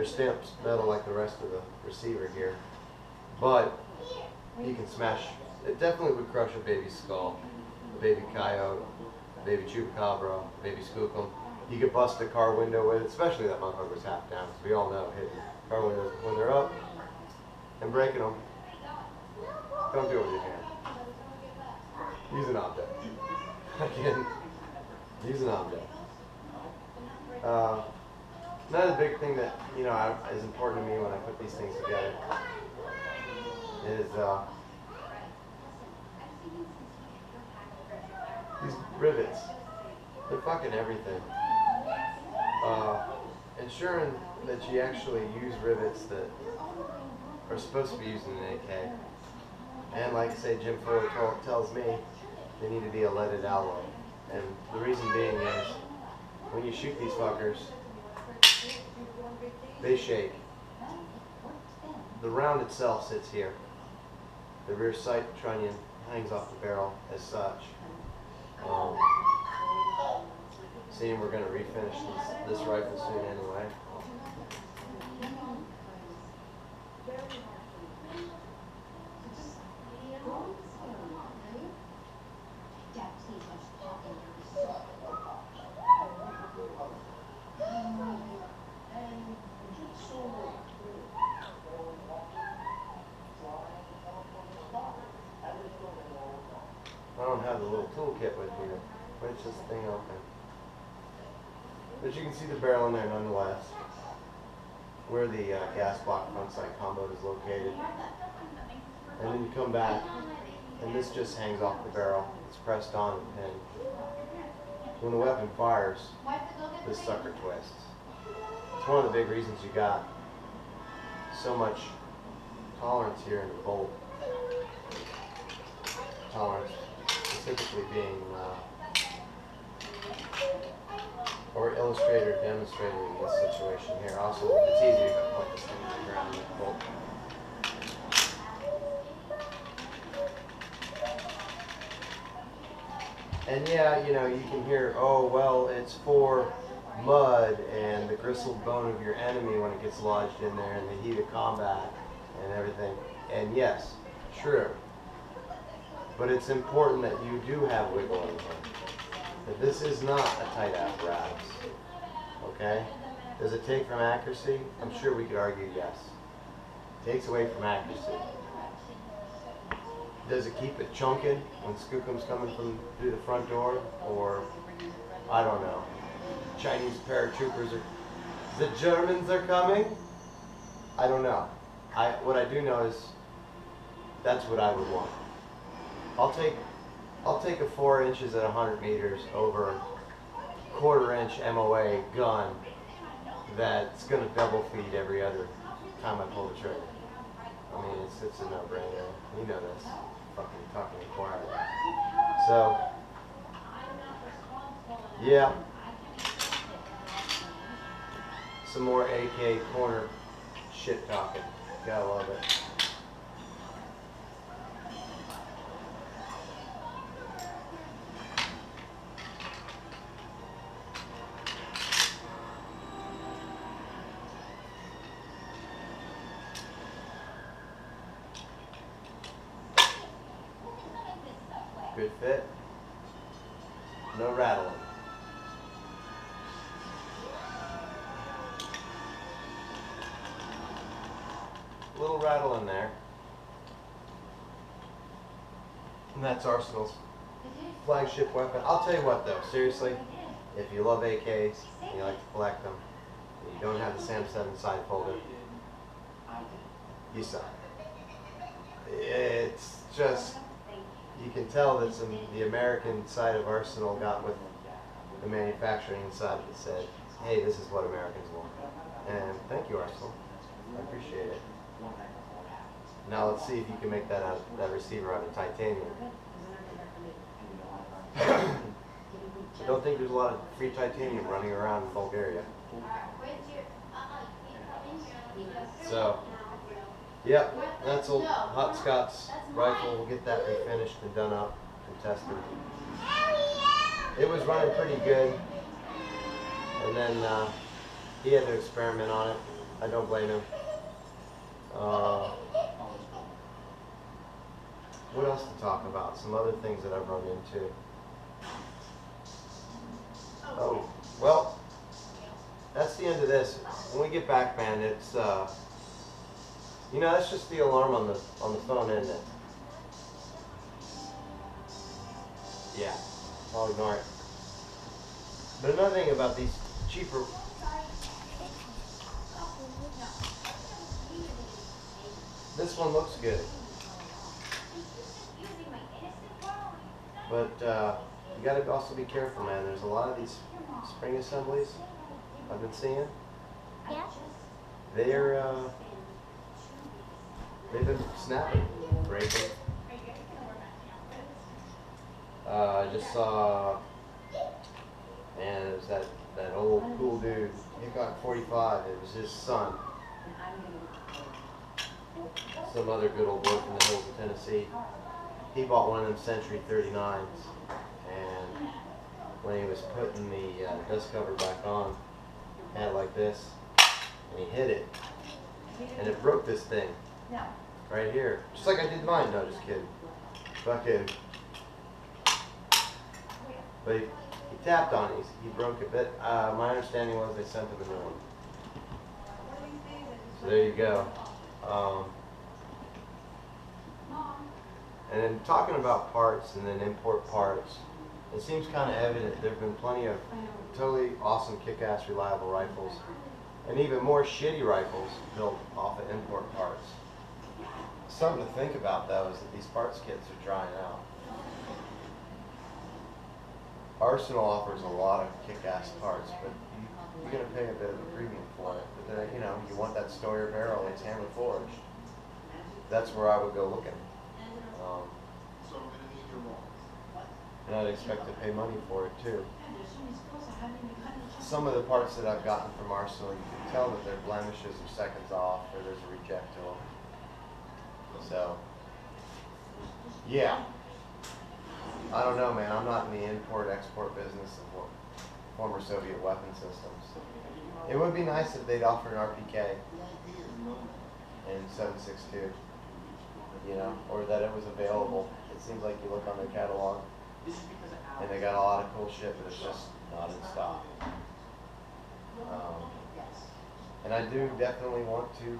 stamped metal like the rest of the receiver here, but you can smash. It definitely would crush a baby skull, a baby coyote, a baby chupacabra, a baby skookum. You could bust a car window with it, especially that motherfucker was half down, because we all know hitting car windows when they're up and breaking them. Don't do it with your hand. Use an object. Again, use an object. Another big thing that is important to me when I put these things together is these rivets. They're fucking everything. Ensuring that you actually use rivets that are supposed to be used in an AK. And like I say, Jim Fuller tells me they need to be a leaded alloy. And the reason being is, when you shoot these fuckers, they shake. The round itself sits here. The rear sight trunnion hangs off the barrel as such. Seeing we're going to refinish this rifle soon anyway. I don't have the little toolkit with me to wrench this thing open. But you can see the barrel in there nonetheless, where the gas block front sight combo is located. And then you come back, and this just hangs off the barrel. It's pressed on and pinned. When the weapon fires, this sucker twists. It's one of the big reasons you got so much tolerance here in the bolt. Tolerance specifically being or illustrated or demonstrated in this situation here. Also, it's easier to point this thing to the ground with the bolt. And yeah, you can hear, oh, well, it's for mud and the gristled bone of your enemy when it gets lodged in there in the heat of combat and everything. And yes, true. But it's important that you do have wiggle in here. That this is not a tight apparatus. Okay? Does it take from accuracy? I'm sure we could argue yes. It takes away from accuracy. Does it keep it chunking when skookum's coming through the front door? Or, I don't know, Chinese paratroopers the Germans are coming? I don't know. What I do know is that's what I would want. I'll take a 4 inches at 100 meters over a 1/4 inch MOA gun that's going to double feed every other time I pull the trigger. I mean, it's a no-brainer. You know this. Fucking talking required. So, yeah. Some more AK corner shit talking. Gotta love it. Good fit. No rattling. A little rattle in there. And that's Arsenal's flagship weapon. I'll tell you what though, seriously, if you love AKs and you like to collect them, and you don't have the Sam 7 side folder, you suck. It's just, you can tell that the American side of Arsenal got with the manufacturing side that said, hey, this is what Americans want. And thank you, Arsenal. I appreciate it. Now let's see if you can make that receiver out of titanium. I don't think there's a lot of free titanium running around in Bulgaria. So, yeah, that's old Hot Scott's rifle. We'll get that refinished and done up and tested. It was running pretty good, and then he had to experiment on it. I don't blame him. What else to talk about? Some other things that I've run into. Oh, well, that's the end of this. When we get back, man, it's you know, that's just the alarm on the phone, isn't it? Yeah, I'll ignore it. But another thing about these cheaper, this one looks good, but you got to also be careful, man. There's a lot of these spring assemblies I've been seeing. Yeah. They've been snapping, breaking. I just saw, man, it was that old cool dude, Hickok 45. It was his son. Some other good old boy from the hills of Tennessee. He bought one of them Century 39s, and when he was putting the dust cover back on, had it like this, and he hit it, and it broke this thing right here, just like I did mine. No, just kidding. Fucking. But he tapped on it. He broke it. But my understanding was they sent him a new one. So there you go. And then talking about parts and then import parts, it seems kind of evident there have been plenty of totally awesome, kick-ass, reliable rifles, and even more shitty rifles built off of import parts. Something to think about, though, is that these parts kits are drying out. Arsenal offers a lot of kick-ass parts, but you're going to pay a bit of a premium for it. But then, you know, you want that Stowyer barrel that's hammer forged. That's where I would go looking. And I'd expect to pay money for it too. Some of the parts that I've gotten from Arsenal, you can tell that their blemishes are seconds off, or there's a reject to them. So, yeah. I don't know, man. I'm not in the import-export business of former Soviet weapon systems. It would be nice if they'd offer an RPK in 7.62, you know, or that it was available. It seems like you look on their catalog, and they got a lot of cool shit, but it's just not in stock. And I do definitely want to,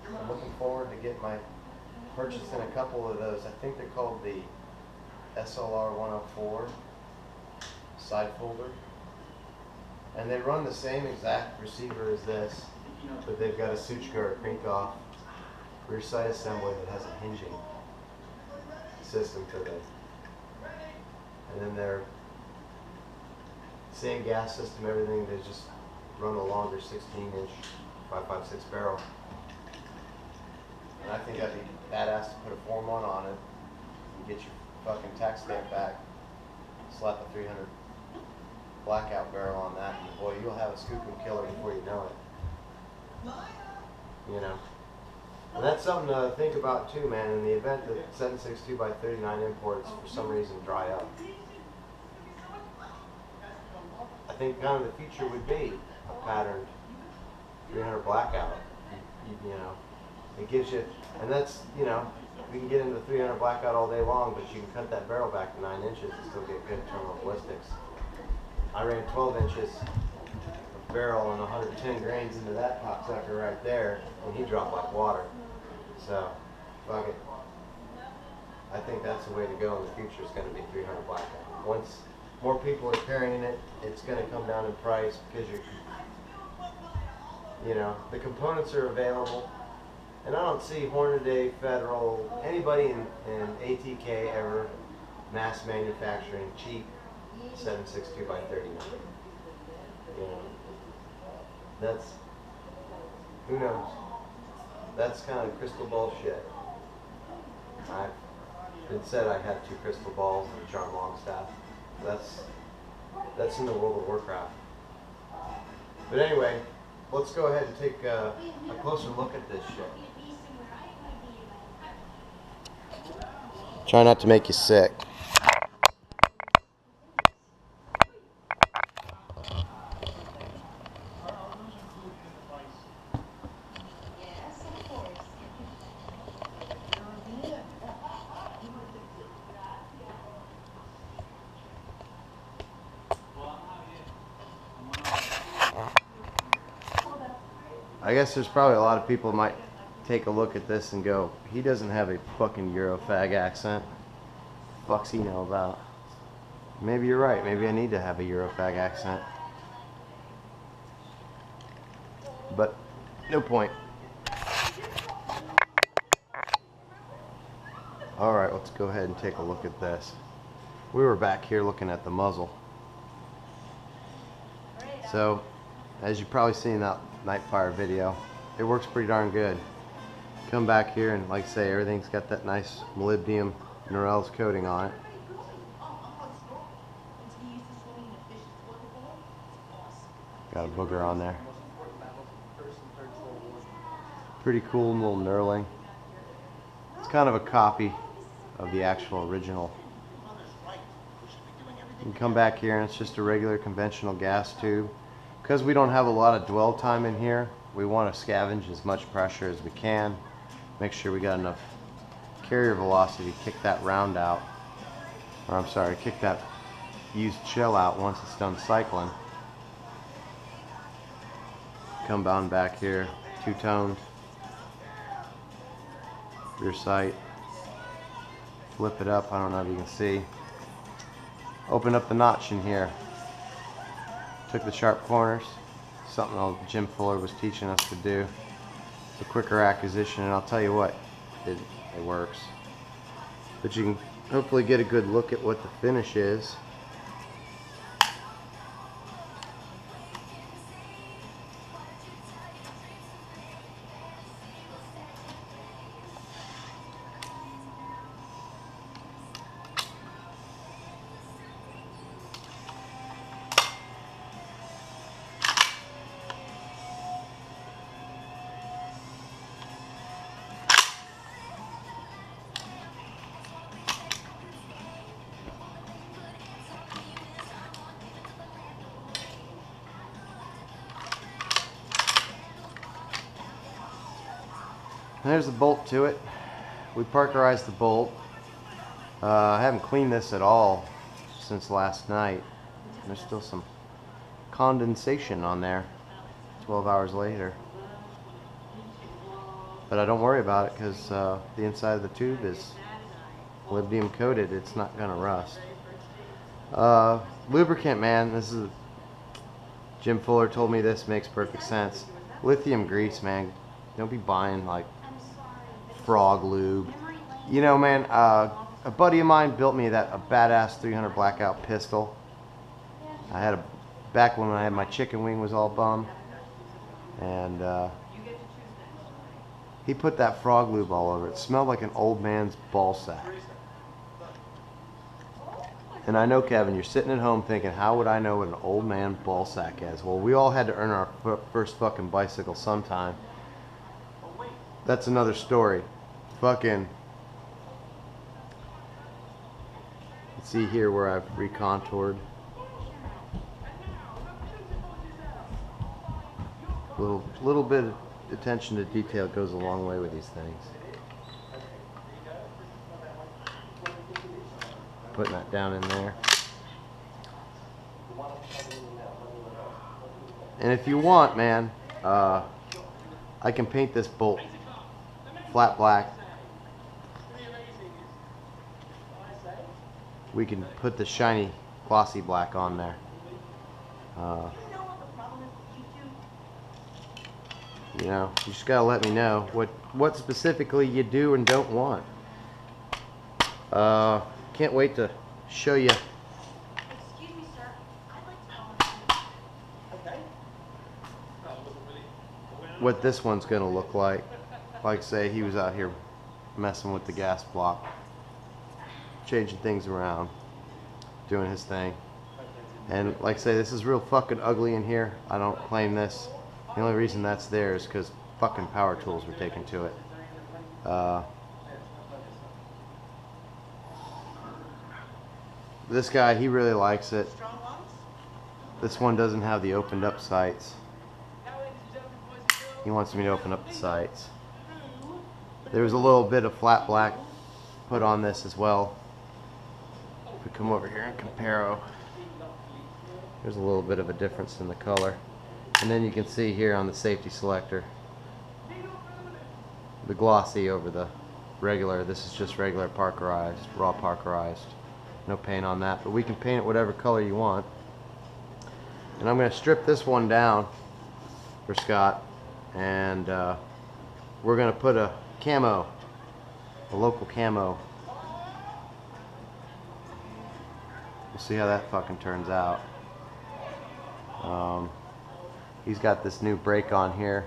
I'm looking forward to get purchasing a couple of those. I think they're called the SLR 104 side folder. And they run the same exact receiver as this, but they've got a Suchka or crank off rear sight assembly that has a hinging system to them. And then their same gas system, everything, they just run a longer 16-inch 5.56 barrel. And I think that'd be badass to put a Form 1 on it and get your fucking tax stamp back, slap a 300 blackout barrel on that, and boy, you'll have a Skookum killer before you know it. You know? And that's something to think about too, man, in the event that 7.62x39 imports for some reason dry up. I think kind of the future would be a patterned 300 blackout. You know, it gives you, and that's, you know, we can get into 300 blackout all day long, but you can cut that barrel back to 9 inches and still get good terminal ballistics. I ran 12 inches of barrel and 110 grains into that cocksucker right there, and he dropped like water. So, fuck it. I think that's the way to go in the future. It's going to be 300 blackout. Once more people are carrying it, it's going to come down in price because you know, the components are available. And I don't see Hornady, Federal, anybody in ATK ever mass manufacturing cheap 7.62x39. You know, that's, who knows? That's kind of crystal ball shit. I've been said I had 2 crystal balls and John Longstaff. That's in the World of Warcraft. But anyway, let's go ahead and take a closer look at this shit. Try not to make you sick. I guess there's probably a lot of people might take a look at this and go, he doesn't have a fucking Eurofag accent. Fuck's he know about? Maybe you're right. Maybe I need to have a Eurofag accent. But no point. Alright, let's go ahead and take a look at this. We were back here looking at the muzzle. So, as you've probably seen in that Nightfire video, it works pretty darn good. Come back here and, like I say, everything's got that nice molybdenum Norel's coating on it. Got a booger on there. Pretty cool little knurling. It's kind of a copy of the actual original. You can come back here and it's just a regular conventional gas tube. Because we don't have a lot of dwell time in here, we want to scavenge as much pressure as we can. Make sure we got enough carrier velocity to kick that round out. Or I'm sorry, kick that used shell out once it's done cycling. Come down back here, two-toned. Rear sight. Flip it up, I don't know if you can see. Open up the notch in here. Took the sharp corners. Something old Jim Fuller was teaching us to do. It's a quicker acquisition, and I'll tell you what, it works. But you can hopefully get a good look at what the finish is. And there's the bolt to it. We parkerized the bolt. I haven't cleaned this at all since last night. There's still some condensation on there 12 hours later. But I don't worry about it because the inside of the tube is molybdenum coated. It's not going to rust. Lubricant, man, this is Jim Fuller told me this makes perfect sense. Lithium grease, man. Don't be buying like Frog lube. You know, man, a buddy of mine built me a badass 300 blackout pistol. I had back when I had my chicken wing was all bum, and he put that frog lube all over it. It smelled like an old man's ball sack. And I know, Kevin, you're sitting at home thinking, how would I know what an old man ball sack is? Well, we all had to earn our first fucking bicycle sometime. That's another story. Fucking, let's see here where I've recontoured. Little bit of attention to detail goes a long way with these things. Putting that down in there. And if you want, man, I can paint this bolt flat black. We can put the shiny glossy black on there. You know, you just gotta let me know what specifically you do and don't want. Can't wait to show you. Excuse me, sir. I'd like to Okay. What this one's gonna look like. Like say he was out here messing with the gas block, changing things around, doing his thing. And like I say, this is real fucking ugly in here. I don't claim this. The only reason that's there is because fucking power tools were taken to it. This guy, he really likes it. This one doesn't have the opened up sights. He wants me to open up the sights. There was a little bit of flat black put on this as well. If we come over here and compare, there's a little bit of a difference in the color. And then you can see here on the safety selector, the glossy over the regular. This is just regular Parkerized, raw Parkerized. No paint on that, but we can paint it whatever color you want. And I'm going to strip this one down for Scott, and we're going to put a camo, a local camo. We'll see how that fucking turns out. He's got this new brake on here,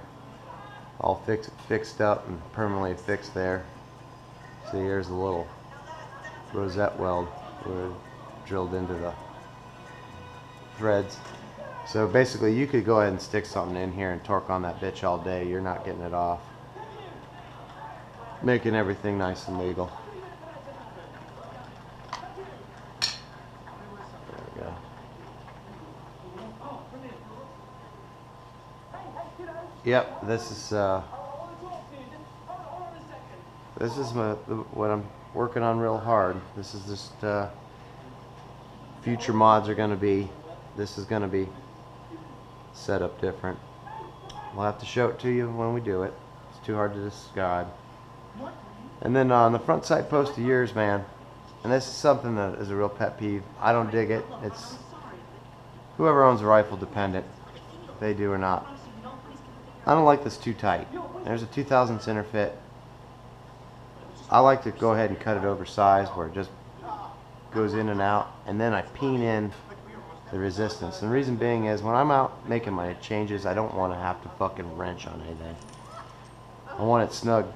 all fixed up and permanently fixed there. See, here's a little rosette weld where it drilled into the threads. So basically you could go ahead and stick something in here and torque on that bitch all day. You're not getting it off. Making everything nice and legal. There we go. Yep, this is what I'm working on real hard. This is just future mods are gonna be. This is gonna be set up different. We'll have to show it to you when we do it. It's too hard to describe. And then on the front side post of yours, man, and this is something that is a real pet peeve. I don't dig it. It's whoever owns a rifle dependent, if they do or not. I don't like this too tight. There's a 2000 center fit. I like to go ahead and cut it oversized where it just goes in and out, and then I peen in the resistance. And the reason being is when I'm out making my changes, I don't want to have to fucking wrench on anything. I want it snug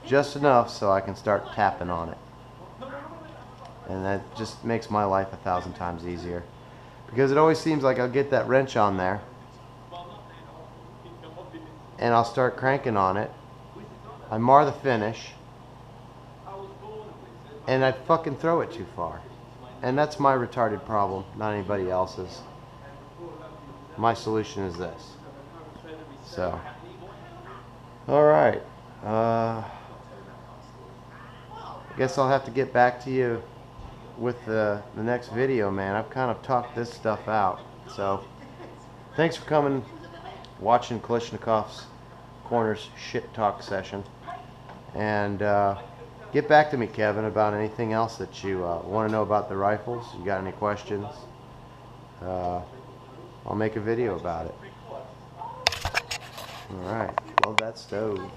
just enough so I can start tapping on it. And that just makes my life 1,000 times easier. Because it always seems like I'll get that wrench on there and I'll start cranking on it. I mar the finish and I fucking throw it too far. And that's my retarded problem, not anybody else's. My solution is this. So, alright. I guess I'll have to get back to you with the next video, man. I've kind of talked this stuff out. So, thanks for coming, watching Kalashnikov's Corners shit talk session. And get back to me, Kevin, about anything else that you want to know about the rifles. You got any questions? I'll make a video about it. Alright, love that stove.